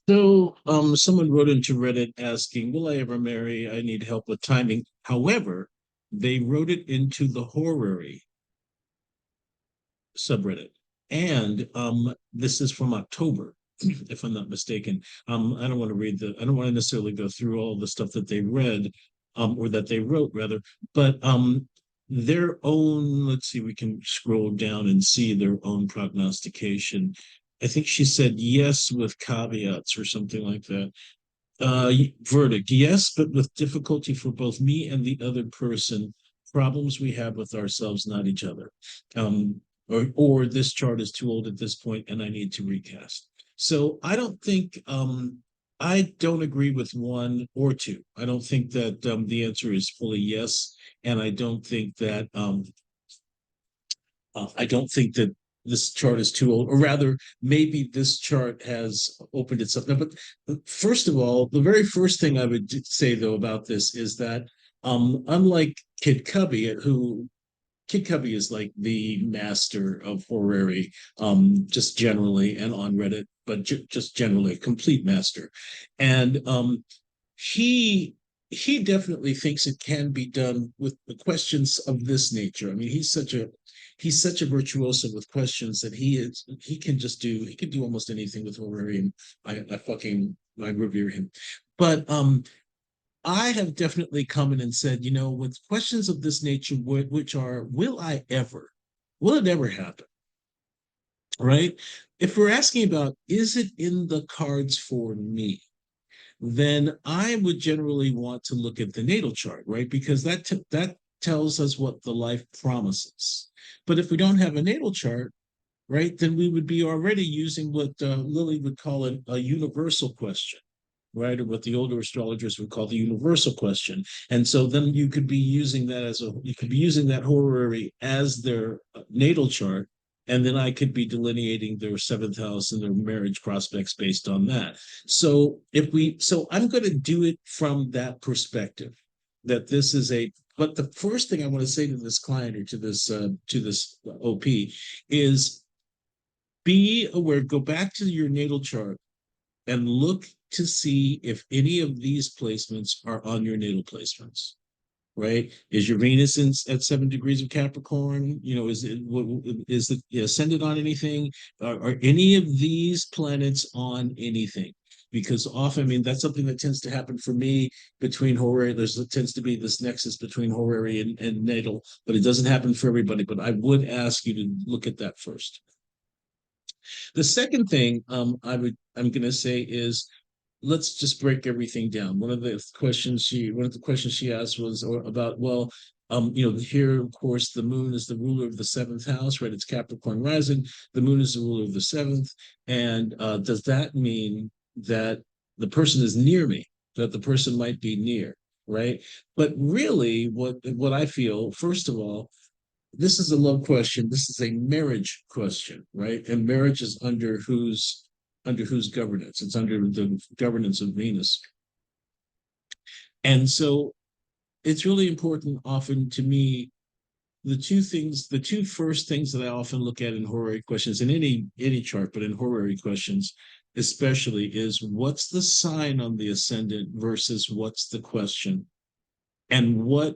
So, someone wrote into Reddit asking, "Will I ever marry? I need help with timing." However, they wrote it into the horary subreddit, and this is from October, if I'm not mistaken. I don't want to read the. I don't want to necessarily go through all the stuff that they read, or that they wrote rather, but their own. Let's see. We can scroll down and see their own prognostication. I think she said yes with caveats or something like that. Verdict, yes, but with difficulty for both me and the other person. Problems we have with ourselves, not each other. Or this chart is too old at this point and I need to recast. So I don't agree with one or two. I don't think that the answer is fully yes. And I don't think that this chart is too old, or rather, maybe this chart has opened itself. Now, but first of all, the very first thing I would say though about this is that unlike Kid Cubby is like the master of horary, just generally and on Reddit, but just generally a complete master, and he he definitely thinks it can be done with the questions of this nature. I mean, he's such a virtuoso with questions that he can do almost anything with Horarian. I revere him. But I have definitely come in and said, with questions of this nature, which are, will it ever happen? Right? If we're asking about, is it in the cards for me? Then I would generally want to look at the natal chart, right? Because that tells us what the life promises. But if we don't have a natal chart, right, then we would be already using what Lily would call a universal question, right, or what the older astrologers would call the universal question. And so then you could be using that horary as their natal chart, and then I could be delineating their seventh house and their marriage prospects based on that. So I'm going to do it from that perspective. That this is a But the first thing I want to say to this client or to this OP is be aware. Go back to your natal chart and look to see if any of these placements are on your natal placements. Right? Is your Venus at 7 degrees of Capricorn? Is it ascended on anything? Are any of these planets on anything? Because often, I mean, that's something that tends to happen for me between horary. There tends to be this nexus between horary and natal, but it doesn't happen for everybody. But I would ask you to look at that first. The second thing I'm going to say is, let's just break everything down. One of the questions she asked was about, well, here of course the moon is the ruler of the seventh house, right? It's Capricorn rising. The moon is the ruler of the seventh, and does that mean that the person is near me? That the person might be near, right? But really, what I feel, first of all, this is a love question. This is a marriage question, right? And marriage is under whose governance? It's under the governance of Venus. And so it's really important often to me, the two first things that I often look at in horary questions, in any chart, but in horary questions especially, is what's the sign on the ascendant versus what's the question, and what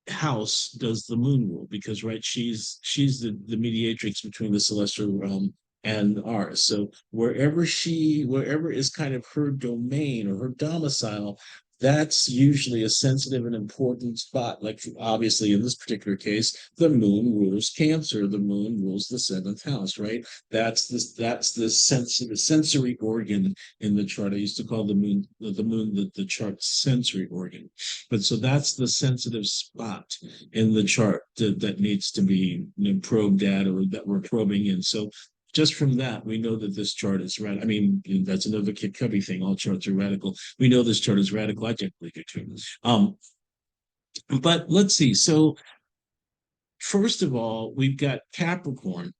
house does the moon rule? Because right, she's the mediatrix between the celestial realm and ours. So wherever is kind of her domain or her domicile, that's usually a sensitive and important spot. Like obviously in this particular case, the moon rules Cancer, the moon rules the seventh house, right? That's the sensitive sensory organ in the chart. I used to call the moon the chart sensory organ. But so that's the sensitive spot in the chart that needs to be probed at, or that we're probing in. So just from that, we know that this chart is radical. I mean, that's another Kid Cubby thing. All charts are radical. We know this chart is radical. I definitely do too. But let's see. So first of all, we've got Capricorn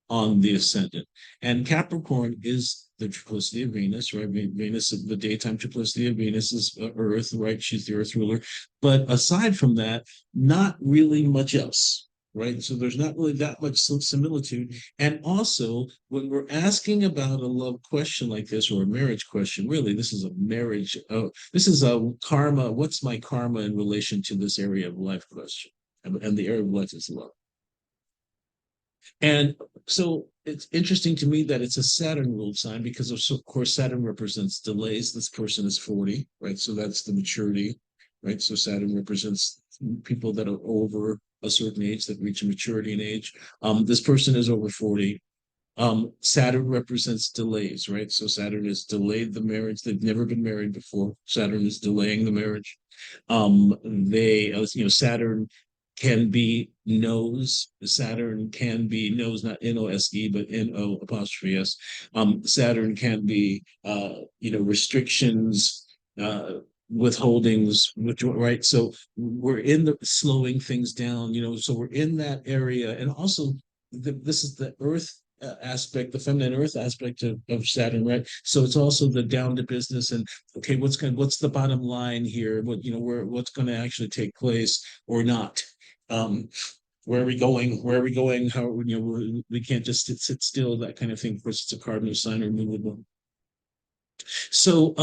on the ascendant. And Capricorn is the triplicity of Venus, right? Venus, the daytime triplicity of Venus is Earth, right? She's the Earth ruler. But aside from that, not really much else. right? So there's not really that much similitude. And also, when we're asking about a love question like this or a marriage question, really, this is a marriage. This is a karma. What's my karma in relation to this area of life question? And the area of life is love. And so it's interesting to me that it's a Saturn ruled sign because, of course, Saturn represents delays. This person is 40, right? So that's the maturity, right? So Saturn represents people that are over a certain age that reach a maturity in age. This person is over 40. Saturn represents delays, right? So Saturn has delayed the marriage. They've never been married before. Saturn is delaying the marriage. Saturn can be nose. Saturn can be nose, not N-O-S-E, but N-O apostrophe S. Saturn can be, restrictions, withholdings, right? So we're in the slowing things down, so we're in that area. And also, this is the Earth aspect, the feminine Earth aspect of Saturn, right? So it's also the down to business and okay, what's the bottom line here? What's going to actually take place or not? Um, where are we going? Where are we going? How we can't just sit still, that kind of thing. Of course, it's a cardinal sign or movable. So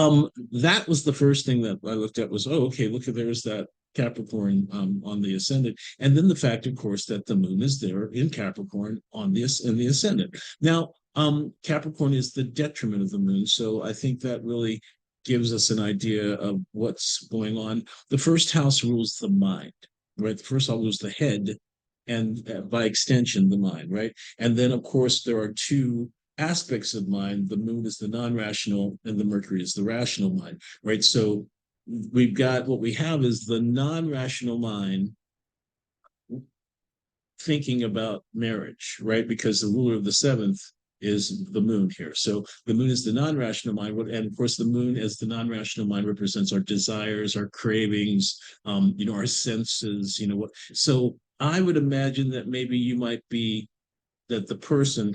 that was the first thing that I looked at was, oh, okay, look at there's that Capricorn on the ascendant. And then the fact, of course, that the moon is there in Capricorn in the ascendant. Now, Capricorn is the detriment of the moon. So I think that really gives us an idea of what's going on. The first house rules the mind, right? The first house rules the head and by extension, the mind, right? And then, of course, there are two aspects of mind. The moon is the non-rational and the Mercury is the rational mind, right? So we've got what we have is the non-rational mind thinking about marriage, right? Because the ruler of the seventh is the moon here. So the moon is the non-rational mind, and of course, the moon as the non-rational mind represents our desires, our cravings, our senses. What? So I would imagine that maybe you might be that the person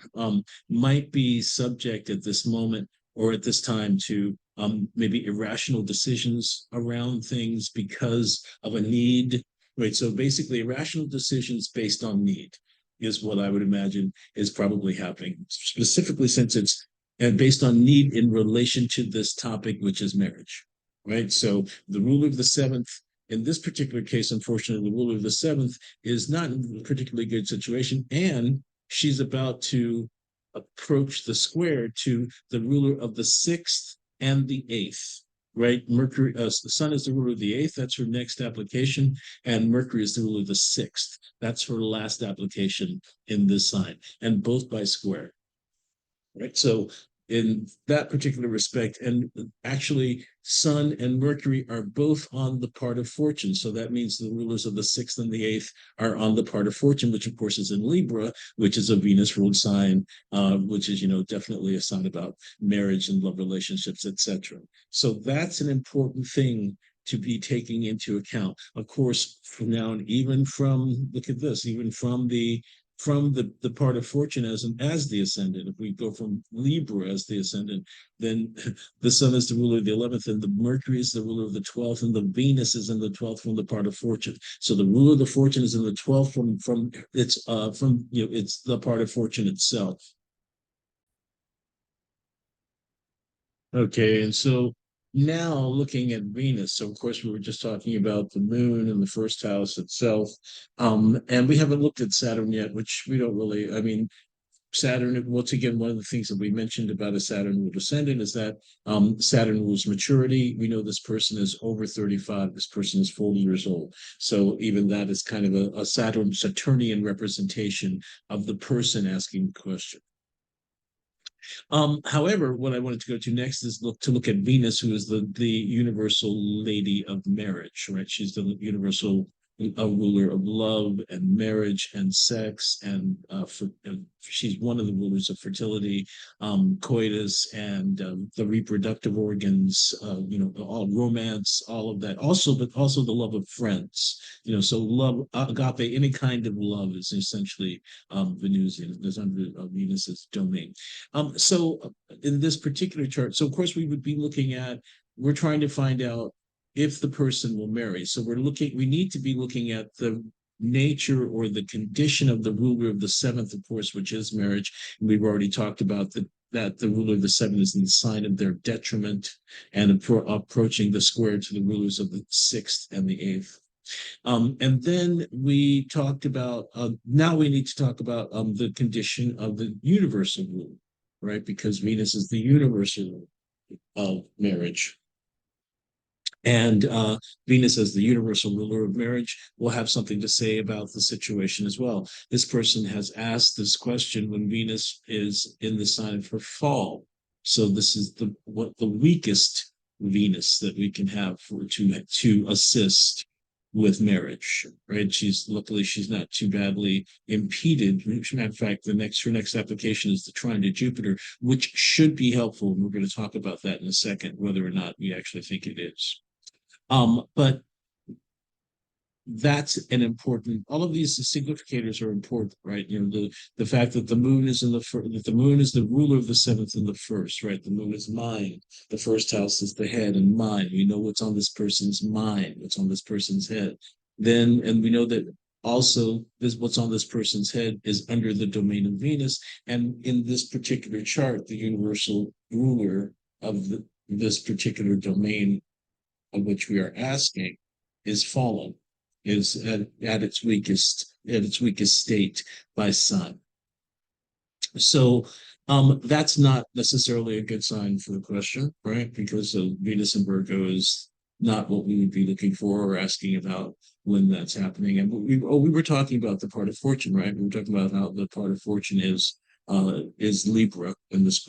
might be subject at this moment or at this time to maybe irrational decisions around things because of a need, right? So basically, irrational decisions based on need is what I would imagine is probably happening, specifically since it's based on need in relation to this topic, which is marriage, right? So the ruler of the seventh in this particular case, unfortunately, the ruler of the seventh is not in a particularly good situation, and she's about to approach the square to the ruler of the sixth and the eighth, right? Mercury, the sun is the ruler of the eighth. That's her next application. And Mercury is the ruler of the sixth. That's her last application in this sign, and both by square, right? So in that particular respect, and actually Sun and Mercury are both on the part of fortune. So that means the rulers of the sixth and the eighth are on the part of fortune, which of course is in Libra, which is a Venus ruled sign, which is definitely a sign about marriage and love relationships, etc. So that's an important thing to be taking into account. Of course, from now and even from look at this, even from the part of fortune as the ascendant. If we go from Libra as the ascendant, then the sun is the ruler of the 11th, and the Mercury is the ruler of the 12th, and the Venus is in the 12th from the part of fortune. So the ruler of the fortune is in the 12th from it's the part of fortune itself. Okay, and so now looking at Venus, so of course we were just talking about the moon and the first house itself, and we haven't looked at Saturn yet, which we don't really. I mean, Saturn. Once again, one of the things that we mentioned about a Saturn ruled ascendant is that Saturn rules maturity. We know this person is over 35. This person is 40 years old. So even that is kind of a Saturnian representation of the person asking the question. However, what I wanted to go to next is look at Venus, who is the universal lady of marriage, right? She's the universal ruler of love and marriage and sex, and she's one of the rulers of fertility, coitus, and the reproductive organs. All romance, all of that. But also the love of friends. So love, agape, any kind of love is essentially Venusian. There's under Venus's domain. So in this particular chart, so of course we would be looking at, we're trying to find out if the person will marry. So we need to be looking at nature or the condition of the ruler of the seventh, of course, which is marriage. And we've already talked about that the ruler of the seventh is in the sign of their detriment and approaching the square to the rulers of the sixth and the eighth. And then we talked about, now we need to talk about the condition of the universal rule, right? Because Venus is the universal rule of marriage. And Venus, as the universal ruler of marriage, will have something to say about the situation as well. This person has asked this question when Venus is in the sign of her fall. So this is the weakest Venus that we can have to assist with marriage, right? Luckily she's not too badly impeded. In fact, her next application is the trine to Jupiter, which should be helpful. And we're going to talk about that in a second, whether or not we actually think it is. But that's an important. All of these significators are important, right? The fact that the moon is that the moon is the ruler of the seventh and the first, right? The moon is mind. The first house is the head and mind. We know what's on this person's mind, what's on this person's head. And we know that also what's on this person's head is under the domain of Venus. And in this particular chart, the universal ruler of this particular domain of which we are asking is fallen, is at its weakest state by sun. So that's not necessarily a good sign for the question, right? Because Venus in Virgo is not what we would be looking for or asking about when that's happening. And we were talking about the part of fortune, right? We were talking about how the part of fortune is Libra in this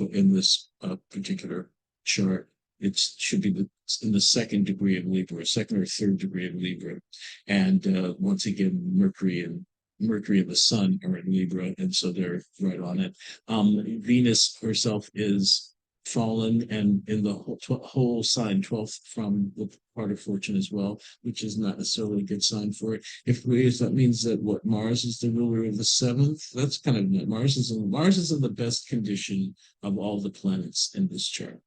particular chart. It should be in the second degree of Libra, second or third degree of Libra. And once again, Mercury and the Sun are in Libra, and so they're right on it. Venus herself is fallen and in the whole sign 12th from the part of fortune as well, which is not necessarily a good sign for it. If that means that Mars is the ruler of the seventh, that's kind of Mars is in the best condition of all the planets in this chart.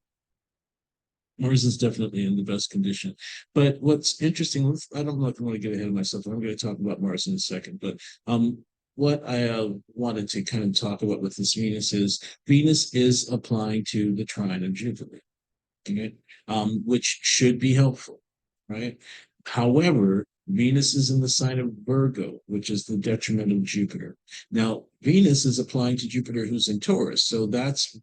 Mars is definitely in the best condition. But what's interesting, I don't want to get ahead of myself. I'm going to talk about Mars in a second. But what I wanted to kind of talk about with this Venus is applying to the trine of Jupiter, okay? Which should be helpful, right? However, Venus is in the sign of Virgo, which is the detriment of Jupiter. Now, Venus is applying to Jupiter, who's in Taurus. So that's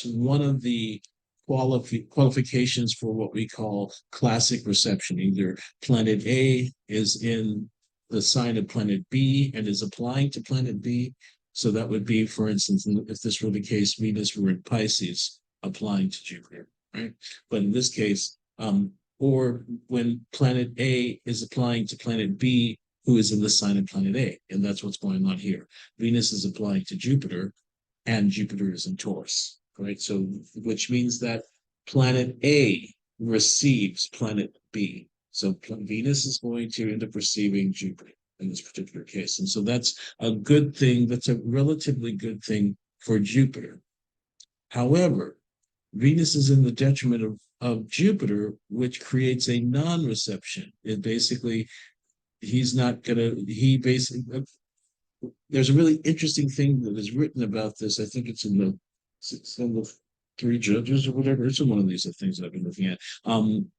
one of the qualifications for what we call classic reception. Either planet A is in the sign of planet B and is applying to planet B. So that would be, for instance, if this were the case, Venus were in Pisces applying to Jupiter, right? But in this case, or when planet A is applying to planet B, who is in the sign of planet A. And that's what's going on here. Venus is applying to Jupiter, and Jupiter is in Taurus, right? So, which means that planet A receives planet B. So Venus is going to end up receiving Jupiter in this particular case. And so that's a good thing. That's a relatively good thing for Jupiter. However, Venus is in the detriment of Jupiter, which creates a non-reception. It basically, there's a really interesting thing that is written about this. I think it's in the Three Judges or whatever. It's in one of these things that I've been looking at.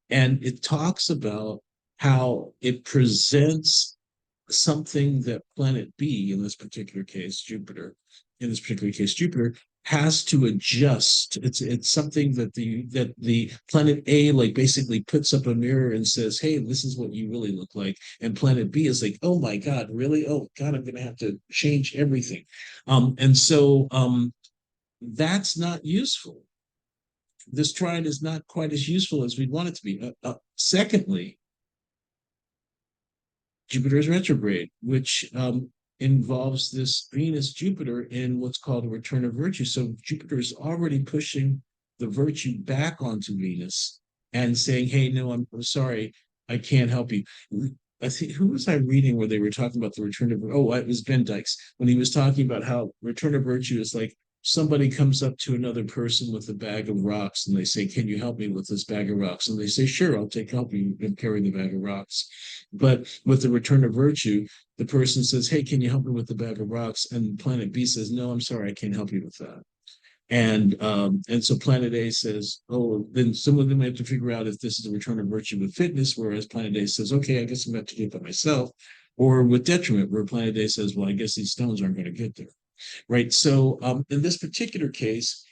And it talks about how it presents something that planet B, in this particular case, Jupiter, has to adjust. It's something that the planet A like basically puts up a mirror and says, "Hey, this is what you really look like," and planet B is like, "Oh my God, really? Oh God, I'm going to have to change everything," and so that's not useful. This trine is not quite as useful as we'd want it to be. Secondly, Jupiter is retrograde, which involves this Venus Jupiter in what's called a return of virtue. So Jupiter is already pushing the virtue back onto Venus and saying, "Hey, no, I'm sorry, I can't help you." I think, who was I reading where they were talking about the return of? Oh, it was Ben Dykes when he was talking about how return of virtue is like somebody comes up to another person with a bag of rocks and they say, "Can you help me with this bag of rocks?" And they say, "Sure, I'll take help you and carry the bag of rocks." But with the return of virtue, the person says, "Hey, can you help me with the bag of rocks?" And planet B says, "No, I'm sorry, I can't help you with that." And so Planet A says, "Oh," then some of them have to figure out if this is a return of virtue with fitness, whereas Planet A says, "Okay, I guess I'm going to have to do it by myself," or with detriment, where Planet A says, "Well, I guess these stones aren't going to get there." Right. So in this particular case,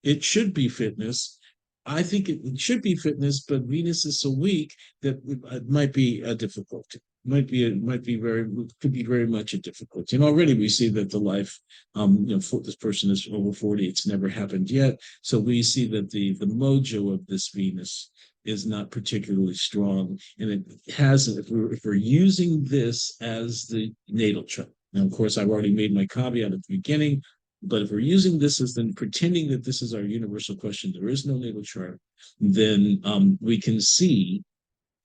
it should be fitness. I think it should be fitness, but Venus is so weak that it might be a difficulty. Might be very could be very much a difficulty. And already we see that the life, for this person is over 40. It's never happened yet. So we see that the mojo of this Venus is not particularly strong, and it hasn't. If we're using this as the natal chart. Now, of course, I've already made my caveat at the beginning. But if we're using this as then pretending that this is our universal question, there is no natal chart, then we can see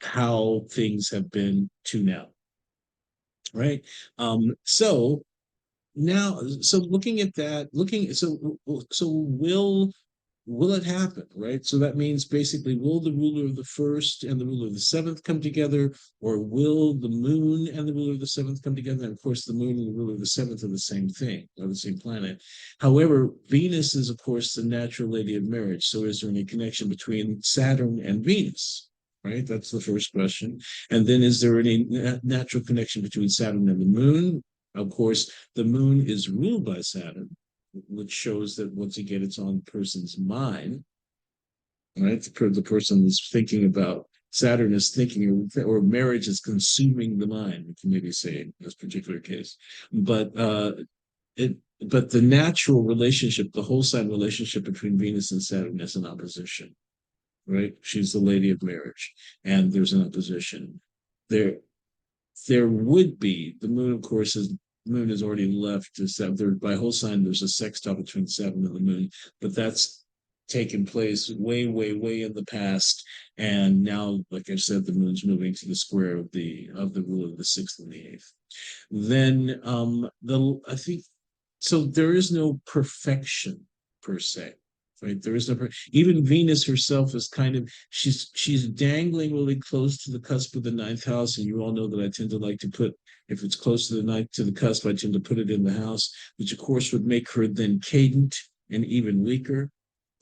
how things have been to now, right? So now, so looking at that, so will it happen, right? So that means basically, will the ruler of the first and the ruler of the seventh come together, or will the moon and the ruler of the seventh come together? And of course, the moon and the ruler of the seventh are the same thing, or the same planet. However, Venus is, of course, the natural lady of marriage. So is there any connection between Saturn and Venus? Right, that's the first question. And then, is there any natural connection between Saturn and the moon? Of course, the moon is ruled by Saturn, which shows that once again it's on the person's mind, right? The person is thinking about, Saturn is thinking, or marriage is consuming the mind, we can maybe say in this particular case. But it but the natural relationship, the whole sign relationship between Venus and Saturn is an opposition, right? She's the lady of marriage, and there's an opposition. There there would be, the moon, of course, is, moon has already left to seven. There, by whole sign, there's a sextile between Saturn and the moon, but that's taken place way, way, way in the past. And now, like I said, the moon's moving to the square of the rule of the sixth and the eighth. Then the I think so. There is no perfection per se, right? There is no, even Venus herself is kind of, she's dangling really close to the cusp of the ninth house, and you all know that I tend to like to put, if it's close to the ninth, to the cusp, I tend to put it in the house, which of course would make her then cadent and even weaker,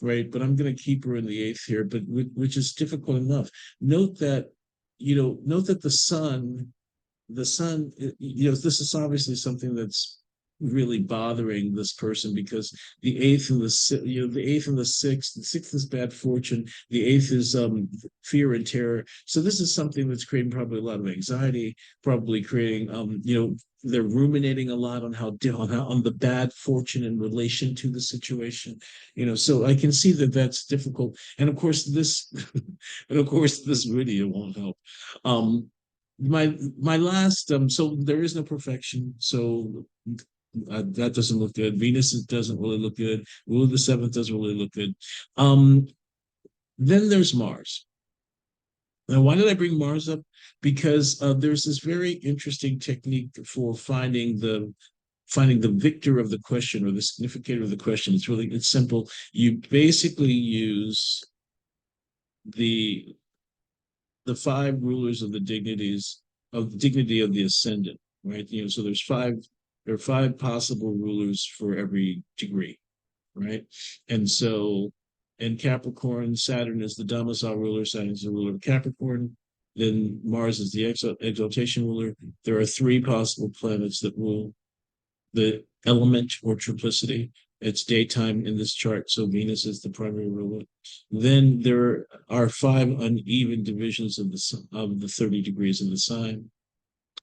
right? But I'm going to keep her in the eighth here, but which is difficult enough. Note that, note that the sun, this is obviously something that's really bothering this person, because the eighth and the eighth and the sixth is bad fortune, the eighth is fear and terror. So this is something that's creating probably a lot of anxiety, probably creating they're ruminating a lot on on the bad fortune in relation to the situation. So I can see that that's difficult, and of course this and of course this video won't help. My last So there is no perfection, so that doesn't look good. Venus doesn't really look good. Rule of the seventh doesn't really look good. um then there's Mars. Now, why did I bring Mars up? Because there's this very interesting technique for finding the victor of the question, or the significator of the question. It's simple. You basically use the the five rulers of the dignities, of the dignity of the ascendant, right? So there are five possible rulers for every degree, right? And so in Capricorn, Saturn is the domicile ruler. Saturn is the ruler of Capricorn. Then Mars is the exaltation ruler. There are three possible planets that rule the element or triplicity. It's daytime in this chart, so Venus is the primary ruler. Then there are five uneven divisions of the 30 degrees of the sign,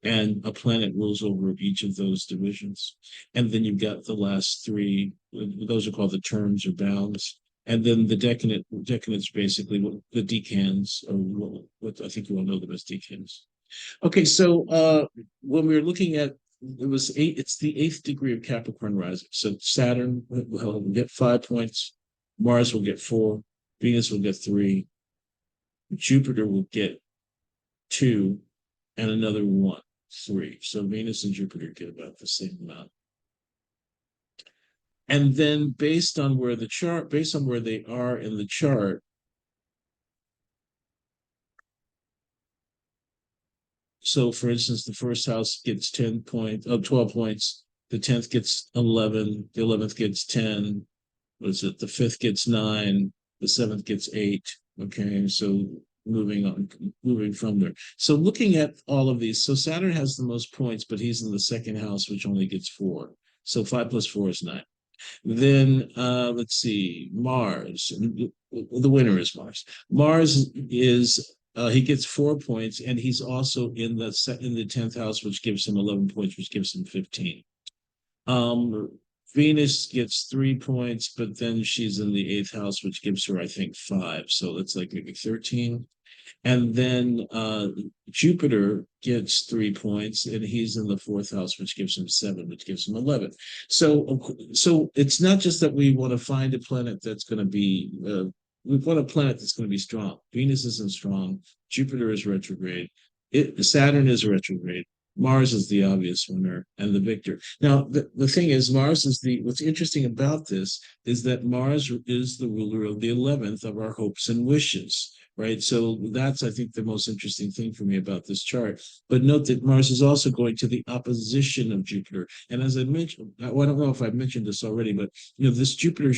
and a planet rules over each of those divisions. And then you've got the last three; those are called the terms or bounds. And then the decanates basically the decans, or what I think you all know them as decans. Okay, so when we were looking at, it's the eighth degree of Capricorn rising. So Saturn will get 5 points, Mars will get four, Venus will get three, Jupiter will get two, and another one, three. So Venus and Jupiter get about the same amount. And then based on where they are in the chart, so for instance, the first house gets 10 points, 12 points, the 10th gets 11, the 11th gets 10, what is it? The fifth gets 9, the seventh gets 8. Okay, so moving on, moving from there. So looking at all of these, so Saturn has the most points, but he's in the second house, which only gets 4. So 5 plus 4 is 9. Then let's see, Mars. The winner is Mars. Mars is he gets 4 points, and he's also in the 10th house, which gives him 11 points, which gives him 15. Um, Venus gets 3 points, but then she's in the eighth house, which gives her, I think, 5. So that's like maybe 13. And then Jupiter gets 3 points, and he's in the fourth house, which gives him 7, which gives him 11. So it's not just that we want to find a planet that's going to be. We want a planet that's going to be strong. Venus isn't strong. Jupiter is retrograde. Saturn is retrograde. Mars is the obvious winner and the victor. Now, the thing is, what's interesting about this is that Mars is the ruler of the 11th of our hopes and wishes, right? So that's, I think, the most interesting thing for me about this chart. But note that Mars is also going to the opposition of Jupiter. And as I mentioned, well, I don't know if I've mentioned this already, but, this Jupiter,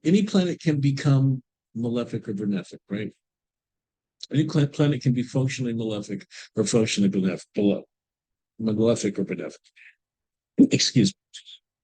any planet can become malefic or benefic, right? Any planet can be functionally malefic or functionally malefic or benefic. Excuse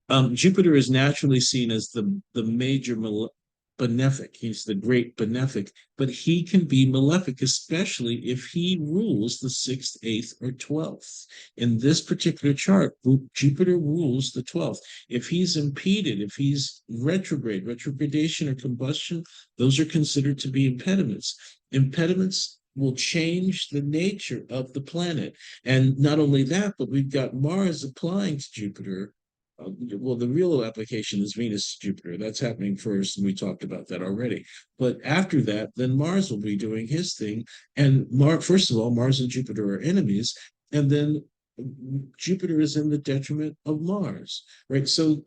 me. Jupiter is naturally seen as the major benefic. He's the great benefic, but he can be malefic, especially if he rules the sixth, eighth, or 12th. In this particular chart, Jupiter rules the 12th. If he's impeded, if he's retrogradation or combustion, those are considered to be impediments. Impediments will change the nature of the planet. And not only that, but we've got Mars applying to Jupiter. Well, the real application is Venus Jupiter. That's happening first, and we talked about that already. But after that, then Mars will be doing his thing. And first of all, Mars and Jupiter are enemies, and then Jupiter is in the detriment of Mars, right? So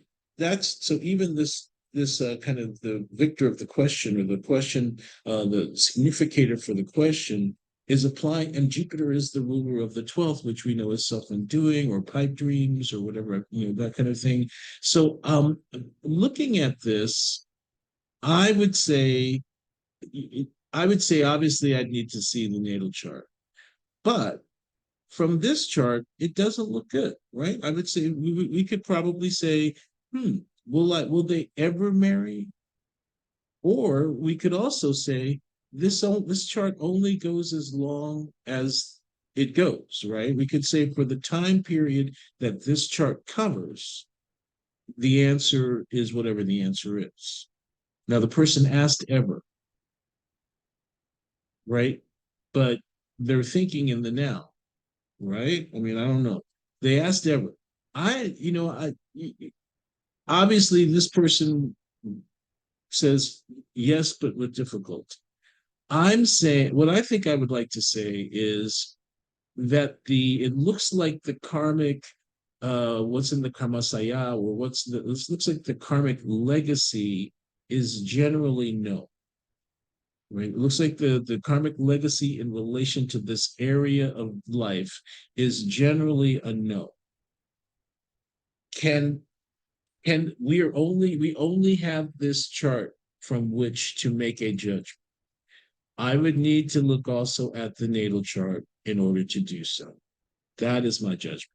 even this kind of the victor of the question, or the question, the significator for the question is applying, and Jupiter is the ruler of the 12th, which we know is self-undoing or pipe dreams or whatever, that kind of thing. So looking at this, I would say, obviously I'd need to see the natal chart. But from this chart, it doesn't look good, right? I would say we could probably say, will they ever marry? Or we could also say this chart only goes as long as it goes, right? We could say for the time period that this chart covers, the answer is whatever the answer is. Now, the person asked ever, right? But they're thinking in the now, right? I mean, I don't know. They asked ever. I obviously this person says yes, but with difficulty. I'm saying what I think I would like to say is that it looks like the karmic what's in the karmasaya, or this looks like the karmic legacy is generally no. Right? It looks like the karmic legacy in relation to this area of life is generally a no. Can we only have this chart from which to make a judgment. I would need to look also at the natal chart in order to do so. That is my judgment.